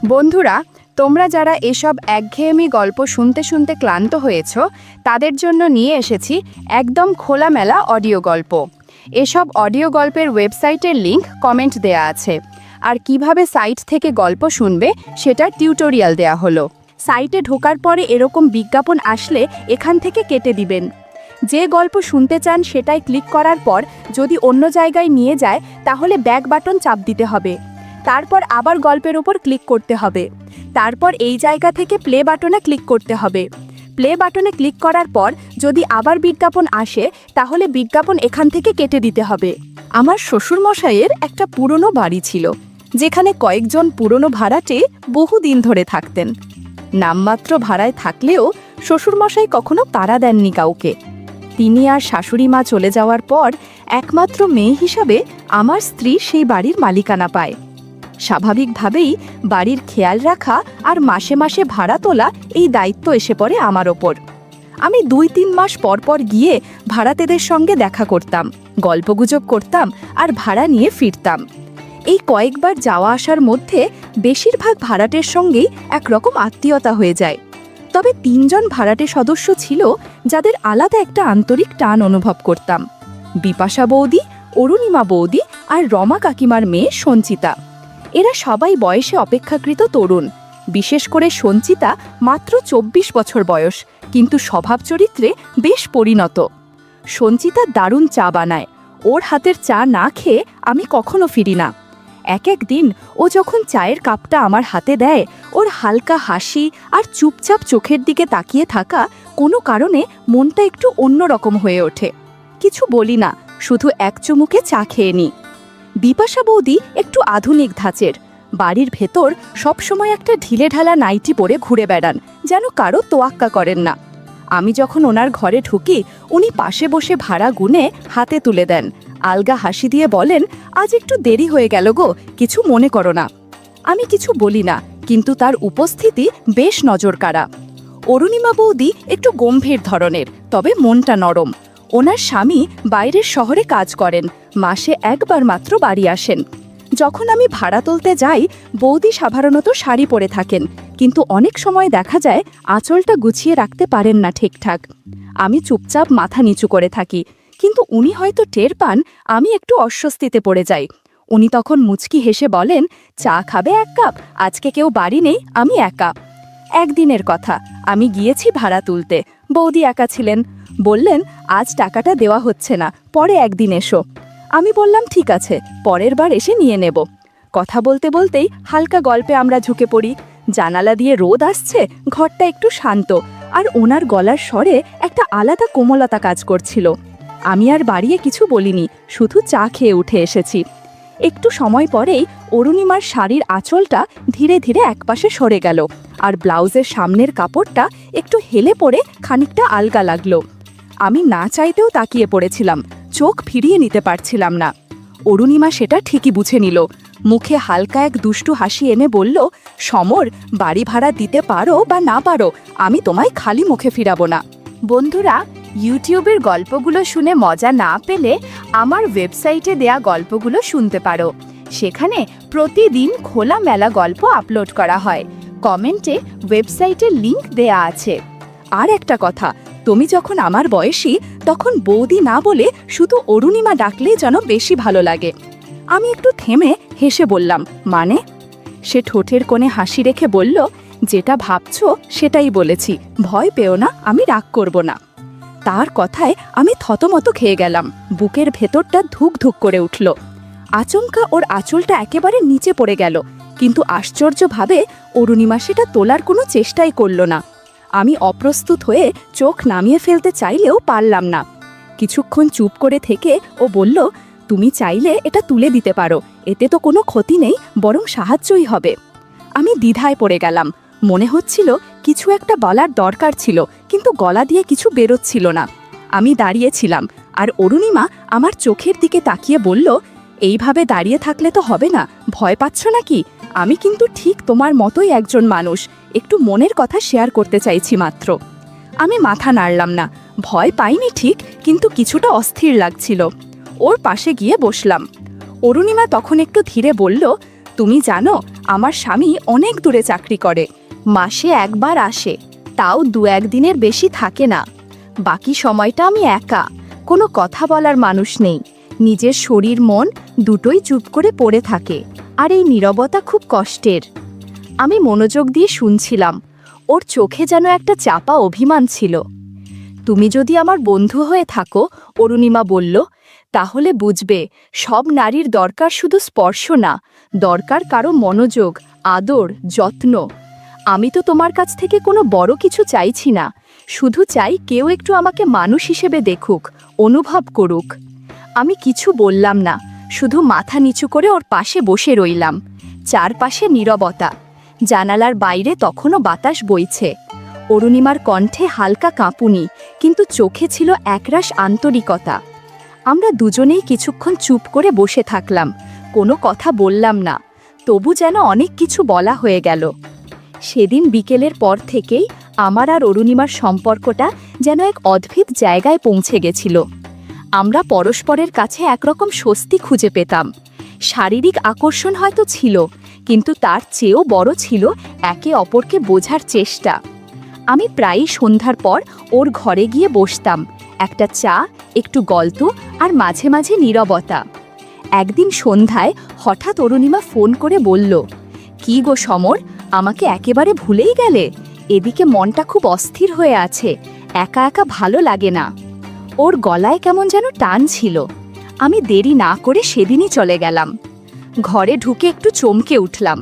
বন্ধুরা, তোমরা যারা এসব একঘেয়েমি গল্প শুনতে শুনতে ক্লান্ত হয়েছ, তাদের জন্য নিয়ে এসেছি একদম খোলামেলা অডিও গল্প। এসব অডিও গল্পের ওয়েবসাইটের লিংক কমেন্ট দেয়া আছে, আর কিভাবে সাইট থেকে গল্প শুনবে সেটার টিউটোরিয়াল দেয়া হলো। সাইটে ঢোকার পরে এরকম বিজ্ঞাপন আসলে এখান থেকে কেটে দিবেন। যে গল্প শুনতে চান সেটাই ক্লিক করার পর যদি অন্য জায়গায় নিয়ে যায় তাহলে ব্যাক বাটন চাপ দিতে হবে। তারপর আবার গল্পের উপর ক্লিক করতে হবে। তারপর এই জায়গা থেকে প্লে বাটনে ক্লিক করতে হবে। প্লে বাটনে ক্লিক করার পর যদি আবার বিজ্ঞাপন আসে তাহলে বিজ্ঞাপন এখান থেকে কেটে দিতে হবে। আমার শ্বশুরমশাইয়ের একটা পুরনো বাড়ি ছিল, যেখানে কয়েকজন পুরনো ভাড়াটে বহুদিন ধরে থাকতেন। নামমাত্র ভাড়ায় থাকলেও শ্বশুরমশাই কখনো তাড়া দেননি কাউকে। তিনি আর শাশুড়ি মা চলে যাওয়ার পর একমাত্র মেয়ে হিসাবে আমার স্ত্রী সেই বাড়ির মালিকানা পায়। স্বাভাবিকভাবেই বাড়ির খেয়াল রাখা আর মাসে মাসে ভাড়া তোলা এই দায়িত্ব এসে পড়ে আমার ওপর। আমি 2-3 মাস পর পর গিয়ে ভাড়াটেদের সঙ্গে দেখা করতাম, গল্পগুজব করতাম আর ভাড়া নিয়ে ফিরতাম। এই কয়েকবার যাওয়া আসার মধ্যে বেশিরভাগ ভাড়াটের সঙ্গেই একরকম আত্মীয়তা হয়ে যায়। তবে 3 জন ভাড়াটে সদস্য ছিল যাদের আলাদা একটা আন্তরিক টান অনুভব করতাম। বিপাশা বৌদি, অরুণিমা বৌদি আর রমা কাকিমার মেয়ে সঞ্চিতা। এরা সবাই বয়সে অপেক্ষাকৃত তরুণ। বিশেষ করে সঞ্চিতা মাত্র 24 বছর বয়স, কিন্তু স্বভাব চরিত্রে বেশ পরিণত। সঞ্চিতা দারুণ চা বানায়। ওর হাতের চা না খেয়ে আমি কখনো ফিরি না। এক দিন ও যখন চায়ের কাপটা আমার হাতে দেয়, ওর হালকা হাসি আর চুপচাপ চোখের দিকে তাকিয়ে থাকা কোনো কারণে মনটা একটু অন্যরকম হয়ে ওঠে। কিছু বলি না, শুধু এক চুমুকে চা খেয়ে নিই। বিপাশা বৌদি একটু আধুনিক ধাঁচের। বাড়ির ভেতর সবসময় একটা ঢিলেঢালা নাইটি পরে ঘুরে বেড়ান, যেন কারো তোয়াক্কা করেন না। আমি যখন ওনার ঘরে ঢুকি, উনি পাশে বসে ভাড়া গুনে হাতে তুলে দেন। আলগা হাসি দিয়ে বলেন, আজ একটু দেরি হয়ে গেল গো, কিছু মনে করো না। আমি কিছু বলি না, কিন্তু তার উপস্থিতি বেশ নজরকাড়া। অরুণিমা বৌদি একটু গম্ভীর ধরনের, তবে মনটা নরম। ওনার স্বামী বাইরের শহরে কাজ করেন, মাসে একবার মাত্র বাড়ি আসেন। যখন আমি ভাড়া তুলতে যাই, বৌদি সাধারণত শাড়ি পরে থাকেন, কিন্তু অনেক সময় দেখা যায় আঁচলটা গুছিয়ে রাখতে পারেন না ঠিকঠাক। আমি চুপচাপ মাথা নিচু করে থাকি, কিন্তু উনি হয়তো টের পান আমি একটু অস্বস্তিতে পড়ে যাই। উনি তখন মুচকি হেসে বলেন, চা খাবে 1 কাপ? আজকে কেউ বাড়ি নেই, আমি একা। একদিনের কথা, আমি গিয়েছি ভাড়া তুলতে। বৌদি একা ছিলেন। বললেন, আজ টাকাটা দেওয়া হচ্ছে না, পরে একদিন এসো। আমি বললাম, ঠিক আছে, পরের বার এসে নিয়ে নেব। কথা বলতে বলতেই হালকা গল্পে আমরা ঝুঁকে পড়ি। জানালা দিয়ে রোদ আসছে, ঘরটা একটু শান্ত, আর ওনার গলার স্বরে একটা আলাদা কোমলতা কাজ করছিল। আমি আর বাড়িয়ে কিছু বলিনি, শুধু চা খেয়ে উঠে এসেছি। একটু সময় পরেই অরুণিমার শাড়ির আঁচলটা ধীরে ধীরে একপাশে সরে গেল, আর ব্লাউজের সামনের কাপড়টা একটু হেলে পড়ে খানিকটা আলগা লাগলো। আমি না চাইতেও তাকিয়ে পড়েছিলাম, চোখ ফিরিয়ে নিতে পারছিলাম না। অরুণিমা সেটা ঠিকই বুঝে নিল। মুখে হালকা এক দুষ্টু হাসি এনে বলল, সমর, বাড়ি ভাড়া দিতে পারো বা না পারো, আমি তোমায় খালি মুখে ফিরাবো না। বন্ধুরা, ইউটিউবের গল্পগুলো শুনে মজা না পেলে আমার ওয়েবসাইটে দেয়া গল্পগুলো শুনতে পারো। সেখানে প্রতিদিন খোলামেলা গল্প আপলোড করা হয়। কমেন্টে ওয়েবসাইটের লিংক দেয়া আছে। আর একটা কথা, তুমি যখন আমার বয়সী, তখন বৌদি না বলে শুধু অরুণিমা ডাকলেই যেন বেশি ভালো লাগে। আমি একটু থেমে হেসে বললাম, মানে? সে ঠোঁটের কোণে হাসি রেখে বলল, যেটা ভাবছো সেটাই বলেছি, ভয় পেও না, আমি রাগ করব না। তার কথায় আমি থতমত খেয়ে গেলাম। বুকের ভেতরটা ধুক ধুক করে উঠল। আচমকা ওর আঁচলটা একেবারে নিচে পড়ে গেল, কিন্তু আশ্চর্যভাবে অরুণিমা সেটা তোলার কোনো চেষ্টাই করল না। আমি অপ্রস্তুত হয়ে চোখ নামিয়ে ফেলতে চাইলেও পারলাম না। কিছুক্ষণ চুপ করে থেকে ও বলল, তুমি চাইলে এটা তুলে দিতে পারো, এতে তো কোনো ক্ষতি নেই, বরং সাহায্যই হবে। আমি দ্বিধায় পড়ে গেলাম। মনে হচ্ছিল কিছু একটা বলার দরকার ছিল, কিন্তু গলা দিয়ে কিছু বেরোচ্ছিল না। আমি দাঁড়িয়েছিলাম, আর অরুণিমা আমার চোখের দিকে তাকিয়ে বলল, এইভাবে দাঁড়িয়ে থাকলে তো হবে না, ভয় পাচ্ছ নাকি? আমি কিন্তু ঠিক তোমার মতোই একজন মানুষ, একটু মনের কথা শেয়ার করতে চাইছি মাত্র। আমি মাথা নাড়লাম না। ভয় পাইনি ঠিক, কিন্তু কিছুটা অস্থির লাগছিল। ওর পাশে গিয়ে বসলাম। অরুণিমা তখন একটু ধীরে বলল, তুমি জানো, আমার স্বামী অনেক দূরে চাকরি করে, মাসে একবার আসে, তাও 2-1 দিনের বেশি থাকে না। বাকি সময়টা আমি একা, কোনো কথা বলার মানুষ নেই, নিজের শরীর মন দুটোই চুপ করে পড়ে থাকে, আর এই নীরবতা খুব কষ্টের। আমি মনোযোগ দিয়ে শুনছিলাম, ওর চোখে যেন একটা চাপা অভিমান ছিল। তুমি যদি আমার বন্ধু হয়ে থাকো, অরুণিমা বলল, তাহলে বুঝবে সব নারীর দরকার শুধু স্পর্শ না, দরকার কারো মনোযোগ, আদর, যত্ন। আমি তো তোমার কাছ থেকে কোনো বড় কিছু চাইছি না, শুধু চাই কেউ একটু আমাকে মানুষ হিসেবে দেখুক, অনুভব করুক। আমি কিছু বললাম না, শুধু মাথা নিচু করে ওর পাশে বসে রইলাম। চারপাশে নীরবতা, জানালার বাইরে তখনও বাতাস বইছে। অরুণিমার কণ্ঠে হালকা কাঁপুনি, কিন্তু চোখে ছিল একরাশ আন্তরিকতা। আমরা দুজনেই কিছুক্ষণ চুপ করে বসে থাকলাম, কোনো কথা বললাম না, তবু যেন অনেক কিছু বলা হয়ে গেল। সেদিন বিকেলের পর থেকেই আমার আর অরুণিমার সম্পর্কটা যেন এক অদ্ভুত জায়গায় পৌঁছে গেছিল। আমরা পরস্পরের কাছে একরকম স্বস্তি খুঁজে পেতাম। শারীরিক আকর্ষণ হয়তো ছিল, কিন্তু তার চেয়েও বড় ছিল একে অপরকে বোঝার চেষ্টা। আমি প্রায়ই সন্ধ্যার পর ওর ঘরে গিয়ে বসতাম, একটা চা, একটু গল্প আর মাঝে মাঝে নীরবতা। একদিন সন্ধ্যায় হঠাৎ অরুণিমা ফোন করে বলল, কি গো সমর, আমাকে একেবারে ভুলেই গেলে? এদিকে মনটা খুব অস্থির হয়ে আছে, একা একা ভালো লাগে না। ওর গলায় কেমন যেন টান ছিল। আমি দেরি না করে সেদিনই চলে গেলাম। ঘরে ঢুকে একটু চমকে উঠলাম।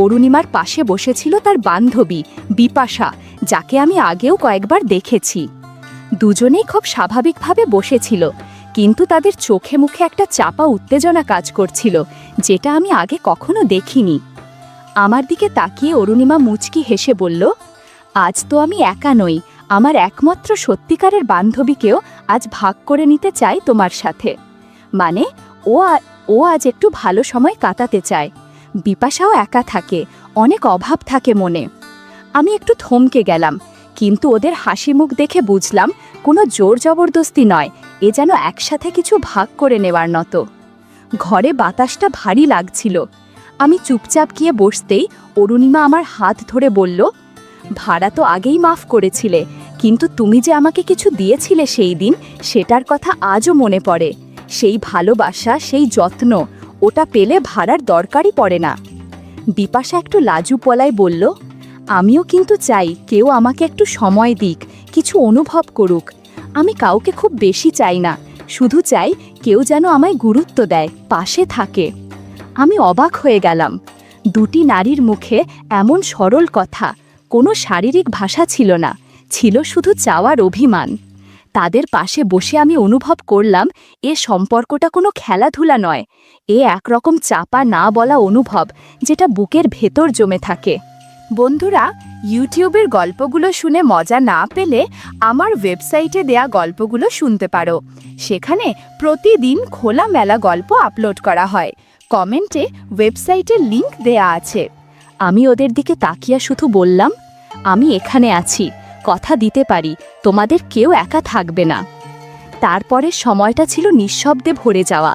অরুণিমার পাশে বসেছিল তার বান্ধবী বিপাশা, যাকে আমি আগেও কয়েকবার দেখেছি। দুজনেই খুব স্বাভাবিকভাবে বসেছিল, কিন্তু তাদের চোখে মুখে একটা চাপা উত্তেজনা কাজ করছিল, যেটা আমি আগে কখনো দেখিনি। আমার দিকে তাকিয়ে অরুণিমা মুচকি হেসে বলল, আজ তো আমি একা নই, আমার একমাত্র সত্যিকারের বান্ধবীকেও আজ ভাগ করে নিতে চাই তোমার সাথে। মানে ও আজ একটু ভালো সময় কাটাতে চায়। বিপাশাও একা থাকে, অনেক অভাব থাকে মনে। আমি একটু থমকে গেলাম, কিন্তু ওদের হাসি মুখ দেখে বুঝলাম কোনো জোর জবরদস্তি নয়, এ যেন একসাথে কিছু ভাগ করে নেওয়ার মতো। ঘরে বাতাসটা ভারী লাগছিল। আমি চুপচাপ গিয়ে বসতেই অরুণিমা আমার হাত ধরে বলল, ভাড়া তো আগেই মাফ করেছিলে, কিন্তু তুমি যে আমাকে কিছু দিয়েছিলে সেই দিন, সেটার কথা আজও মনে পড়ে। সেই ভালোবাসা, সেই যত্ন, ওটা পেলে ভাড়ার দরকারই পড়ে না। বিপাশা একটু লাজু পলায় বলল, আমিও কিন্তু চাই কেউ আমাকে একটু সময় দিক, কিছু অনুভব করুক। আমি কাউকে খুব বেশি চাই না, শুধু চাই কেউ যেন আমায় গুরুত্ব দেয়, পাশে থাকে। আমি অবাক হয়ে গেলাম। দুটি নারীর মুখে এমন সরল কথা, কোনো শারীরিক ভাষা ছিল না, ছিল শুধু চাওয়ার অভিমান। তাদের পাশে বসে আমি অনুভব করলাম এ সম্পর্কটা কোনো খেলাধুলা নয়, এ একরকম চাপা না বলা অনুভব, যেটা বুকের ভেতর জমে থাকে। বন্ধুরা, ইউটিউবের গল্পগুলো শুনে মজা না পেলে আমার ওয়েবসাইটে দেয়া গল্পগুলো শুনতে পারো। সেখানে প্রতিদিন খোলামেলা গল্প আপলোড করা হয়। কমেন্টে ওয়েবসাইটের লিংক দেয়া আছে। আমি ওদের দিকে তাকিয়ে শুধু বললাম, আমি এখানে আছি, কথা দিতে পারি তোমাদের কেউ একা থাকবে না। তারপরের সময়টা ছিল নিঃশব্দে ভরে যাওয়া।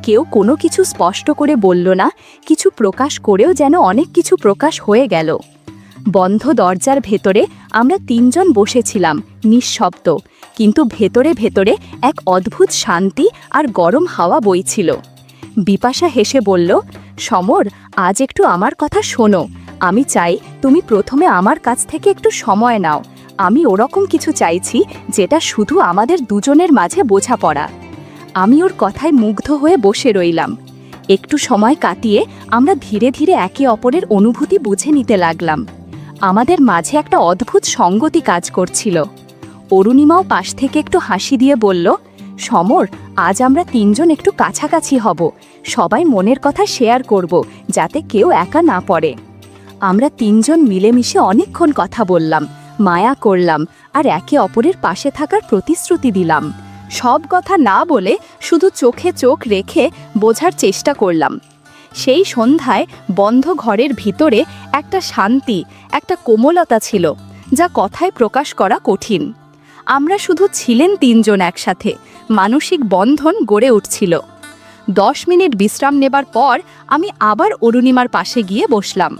কেউ কোনো কিছু স্পষ্ট করে বলল না, কিছু প্রকাশ করেও যেন অনেক কিছু প্রকাশ হয়ে গেল। বন্ধ দরজার ভেতরে আমরা তিনজন বসেছিলাম, নিঃশব্দ, কিন্তু ভেতরে ভেতরে এক অদ্ভুত শান্তি আর গরম হাওয়া বইছিল। বিপাশা হেসে বলল, সমর, আজ একটু আমার কথা শোনো। আমি চাই তুমি প্রথমে আমার কাছ থেকে একটু সময় নাও। আমি ওরকম কিছু চাইছি যেটা শুধু আমাদের দুজনের মাঝে বোঝাপড়া। আমি ওর কথায় মুগ্ধ হয়ে বসে রইলাম। একটু সময় কাটিয়ে আমরা ধীরে ধীরে একে অপরের অনুভূতি বুঝে নিতে লাগলাম। আমাদের মাঝে একটা অদ্ভুত সঙ্গতি কাজ করছিল। অরুণিমাও পাশ থেকে একটু হাসি দিয়ে বলল, সমর, আজ আমরা তিনজন একটু কাছাকাছি হব, সবাই মনের কথা শেয়ার করব, যাতে কেউ একা না পড়ে। আমরা তিনজন মিলেমিশে অনেকক্ষণ কথা বললাম, মায়া করলাম, আর একে অপরের পাশে থাকার প্রতিশ্রুতি দিলাম। সব কথা না বলে শুধু চোখে চোখ রেখে বোঝার চেষ্টা করলাম। সেই সন্ধ্যায় বন্ধ ঘরের ভিতরে একটা শান্তি, একটা কোমলতা ছিল, যা কথায় প্রকাশ করা কঠিন। আমরা শুধু ছিলেন তিনজন একসাথে, মানসিক বন্ধন গড়ে উঠছিল। 10 মিনিট বিশ্রাম নেবার পর আমি আবার অরুণিমার পাশে গিয়ে বসলাম।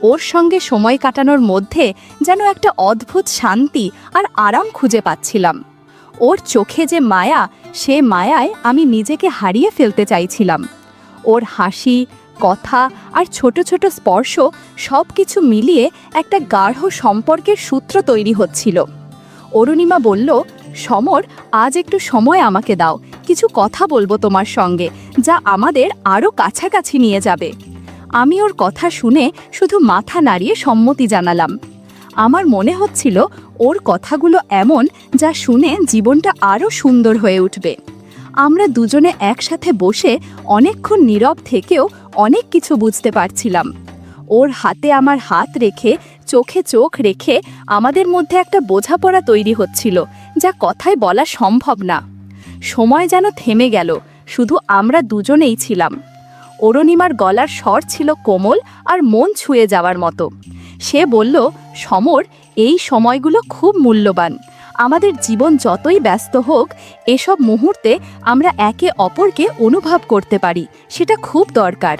ওর সঙ্গে সময় কাটানোর মধ্যে যেন একটা অদ্ভুত শান্তি আর আরাম খুঁজে পাচ্ছিলাম। ওর চোখে যে মায়া, সে মায়ায় আমি নিজেকে হারিয়ে ফেলতে চাইছিলাম। ওর হাসি, কথা আর ছোট ছোট স্পর্শ সব কিছু মিলিয়ে একটা গাঢ় সম্পর্কের সূত্র তৈরি হচ্ছিল। অরুণিমা বলল, সমর, আজ একটু সময় আমাকে দাও, কিছু কথা বলবো তোমার সঙ্গে, যা আমাদের আরও কাছাকাছি নিয়ে যাবে। আমি ওর কথা শুনে শুধু মাথা নাড়িয়ে সম্মতি জানালাম। আমার মনে হচ্ছিল ওর কথাগুলো এমন যা শুনে জীবনটা আরও সুন্দর হয়ে উঠবে। আমরা দুজনে একসাথে বসে অনেকক্ষণ নীরব থেকেও অনেক কিছু বুঝতে পারছিলাম। ওর হাতে আমার হাত রেখে, চোখে চোখ রেখে আমাদের মধ্যে একটা বোঝাপড়া তৈরি হচ্ছিল, যা কথায় বলা সম্ভব না। সময় যেন থেমে গেল, শুধু আমরা দুজনেই ছিলাম। অরুণিমার গলার স্বর ছিল কোমল আর মন ছুঁয়ে যাওয়ার মতো। সে বলল, সমর, এই সময়গুলো খুব মূল্যবান। আমাদের জীবন যতই ব্যস্ত হোক, এসব মুহূর্তে আমরা একে অপরকে অনুভব করতে পারি, সেটা খুব দরকার।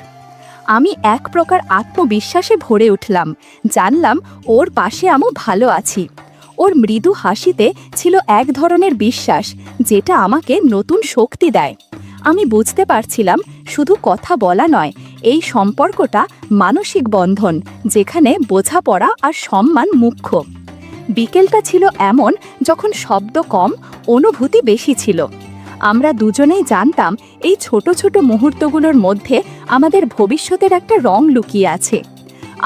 আমি এক প্রকার আত্মবিশ্বাসে ভরে উঠলাম। জানলাম ওর পাশে আমি ভালো আছি। ওর মৃদু হাসিতে ছিল এক ধরনের বিশ্বাস, যেটা আমাকে নতুন শক্তি দেয়। আমি বুঝতে পারছিলাম শুধু কথা বলা নয়, এই সম্পর্কটা মানসিক বন্ধন, যেখানে বোঝাপড়া আর সম্মান মুখ্য। বিকেলটা ছিল এমন যখন শব্দ কম, অনুভূতি বেশি ছিল। আমরা দুজনেই জানতাম এই ছোট ছোট মুহূর্তগুলোর মধ্যে আমাদের ভবিষ্যতের একটা রং লুকিয়ে আছে।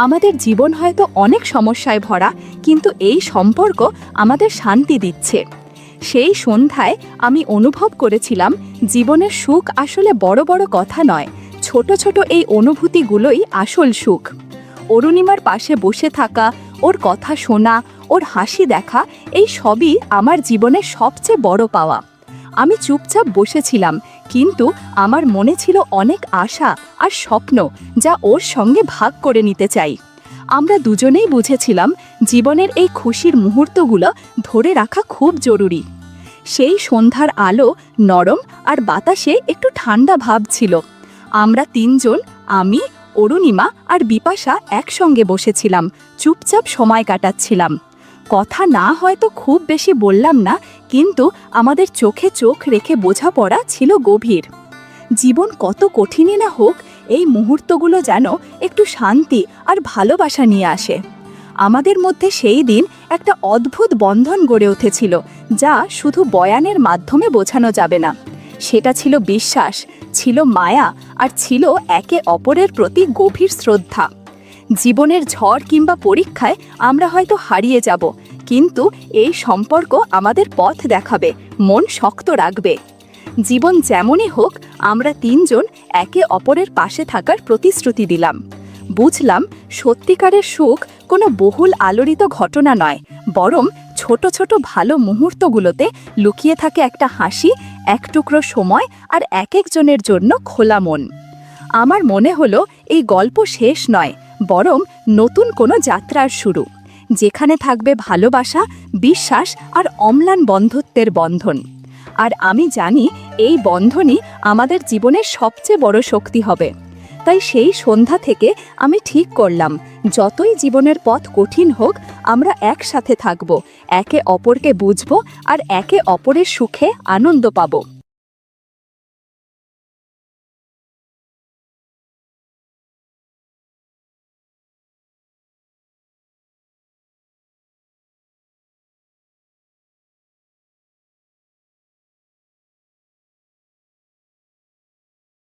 আমাদের জীবন হয়তো অনেক সমস্যায় ভরা, কিন্তু এই সম্পর্ক আমাদের শান্তি দিচ্ছে। সেই সন্ধ্যায় আমি অনুভব করেছিলাম জীবনের সুখ আসলে বড় বড় কথা নয়, ছোট ছোট এই অনুভূতিগুলোই আসল সুখ। অরুণিমার পাশে বসে থাকা, ওর কথা শোনা, ওর হাসি দেখা, এই সবই আমার জীবনের সবচেয়ে বড় পাওয়া। আমি চুপচাপ বসেছিলাম, কিন্তু আমার মনে ছিল অনেক আশা আর স্বপ্ন, যা ওর সঙ্গে ভাগ করে নিতে চাই। আমরা দুজনেই বুঝেছিলাম জীবনের এই খুশির মুহূর্তগুলো ধরে রাখা খুব জরুরি। সেই সন্ধ্যার আলো নরম আর বাতাসে একটু ঠান্ডা ভাব ছিল। আমরা তিনজন, আমি, অরুণিমা আর বিপাশা একসঙ্গে বসেছিলাম, চুপচাপ সময় কাটাচ্ছিলাম। কথা না হয়তো খুব বেশি বললাম না, কিন্তু আমাদের চোখে চোখ রেখে বোঝাপড়া ছিল গভীর। জীবন কত কঠিনই না হোক, এই মুহূর্তগুলো যেন একটু শান্তি আর ভালোবাসা নিয়ে আসে। আমাদের মধ্যে সেই দিন একটা অদ্ভুত বন্ধন গড়ে উঠেছিল, যা শুধু বয়ানের মাধ্যমে বোঝানো যাবে না। সেটা ছিল বিশ্বাস, ছিল মায়া, আর ছিল একে অপরের প্রতি গভীর শ্রদ্ধা। জীবনের ঝড় কিংবা পরীক্ষায় আমরা হয়তো হারিয়ে যাব, কিন্তু এই সম্পর্ক আমাদের পথ দেখাবে, মন শক্ত রাখবে। জীবন যেমনই হোক, আমরা তিনজন একে অপরের পাশে থাকার প্রতিশ্রুতি দিলাম। বুঝলাম সত্যিকারের সুখ কোনো বহুল আলোড়িত ঘটনা নয়, বরং ছোট ছোট ভালো মুহূর্তগুলোতে লুকিয়ে থাকে একটা হাসি, এক টুকরো সময় আর এক একজনের জন্য খোলা মন। আমার মনে হলো এই গল্প শেষ নয়, বরং নতুন কোনো যাত্রার শুরু, যেখানে থাকবে ভালোবাসা, বিশ্বাস আর অম্লান বন্ধুত্বের বন্ধন। আর আমি জানি এই বন্ধনই আমাদের জীবনের সবচেয়ে বড় শক্তি হবে। তাই সেই সন্ধ্যা থেকে আমি ঠিক করলাম, যতই জীবনের পথ কঠিন হোক, আমরা একসাথে থাকব, একে অপরকে বুঝব আর একে অপরের সুখে আনন্দ পাব।